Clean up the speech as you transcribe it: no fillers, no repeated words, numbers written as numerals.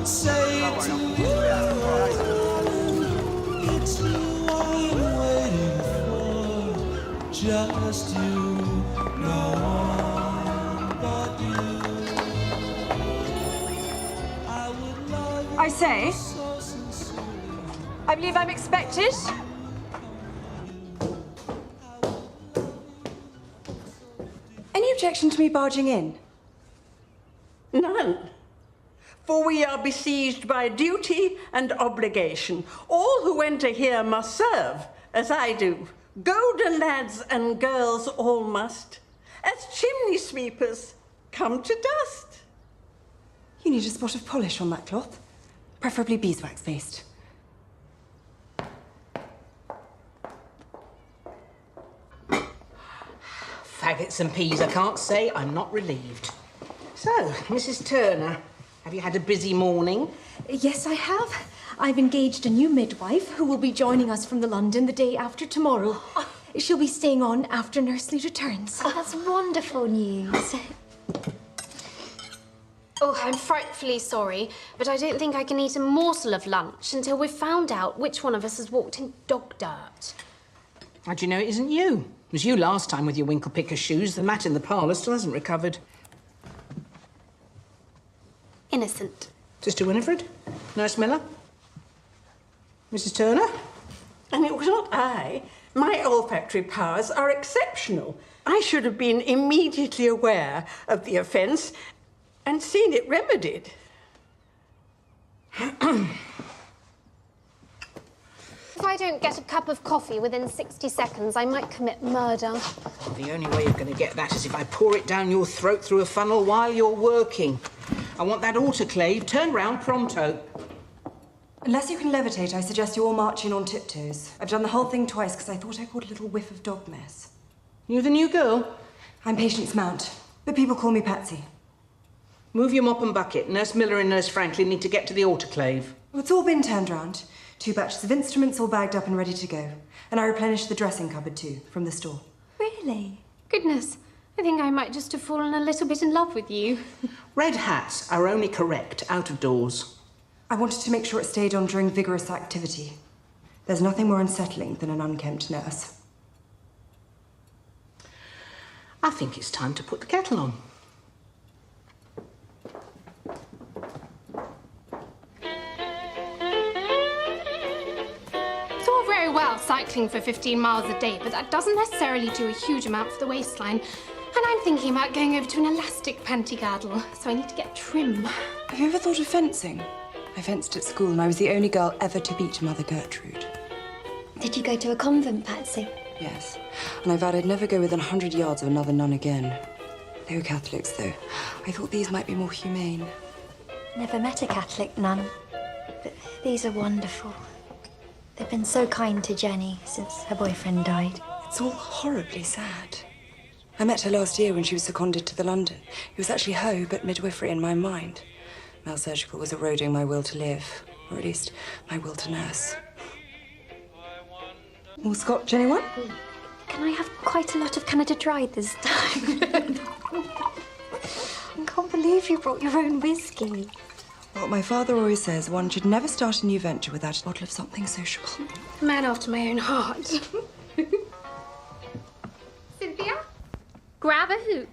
would say to you, it's you I'm waiting for, just you, no one but you. I would love you I say, so sincerely. I believe I'm expected. Any objection to me barging in? None. For we are besieged by duty and obligation. All who enter here must serve, as I do. Golden lads and girls all must. As chimney sweepers, come to dust. You need a spot of polish on that cloth, preferably beeswax-based. Faggots and peas, I can't say I'm not relieved. So, Mrs. Turner, have you had a busy morning? Yes, I have. I've engaged a new midwife who will be joining us from the London the day after tomorrow. She'll be staying on after Nursley returns. Oh, that's wonderful news. Oh, I'm frightfully sorry, but I don't think I can eat a morsel of lunch until we've found out which one of us has walked in dog dirt. How do you know it isn't you? It was you last time with your winkle picker shoes. The mat in the parlour still hasn't recovered. Innocent. Sister Winifred? Nurse Miller? Mrs. Turner? And it was not I. My olfactory powers are exceptional. I should have been immediately aware of the offence and seen it remedied. If I don't get a cup of coffee within 60 seconds, I might commit murder. The only way you're going to get that is if I pour it down your throat through a funnel while you're working. I want that autoclave turned round pronto. Unless you can levitate, I suggest you all march in on tiptoes. I've done the whole thing twice because I thought I caught a little whiff of dog mess. You the new girl? I'm Patience Mount, but people call me Patsy. Move your mop and bucket. Nurse Miller and Nurse Franklin need to get to the autoclave. Well, it's all been turned round. 2 batches of instruments all bagged up and ready to go. And I replenished the dressing cupboard too, from the store. Really? Goodness, I think I might just have fallen a little bit in love with you. Red hats are only correct out of doors. I wanted to make sure it stayed on during vigorous activity. There's nothing more unsettling than an unkempt nurse. I think it's time to put the kettle on. It's all very well cycling for 15 miles a day, but that doesn't necessarily do a huge amount for the waistline. And I'm thinking about going over to an elastic panty girdle, so I need to get trim. Have you ever thought of fencing? I fenced at school and I was the only girl ever to beat Mother Gertrude. Did you go to a convent, Patsy? Yes, and I vowed I'd never go within 100 yards of another nun again. They were Catholics, though. I thought these might be more humane. Never met a Catholic nun, but these are wonderful. They've been so kind to Jenny since her boyfriend died. It's all horribly sad. I met her last year when she was seconded to the London. It was actually her who put midwifery in my mind. Male surgical was eroding my will to live, or at least my will to nurse. More scotch, anyone? Can I have quite a lot of Canada Dry this time? I can't believe you brought your own whiskey. Well, my father always says one should never start a new venture without a bottle of something sociable. A man after my own heart. Cynthia, grab a hoop.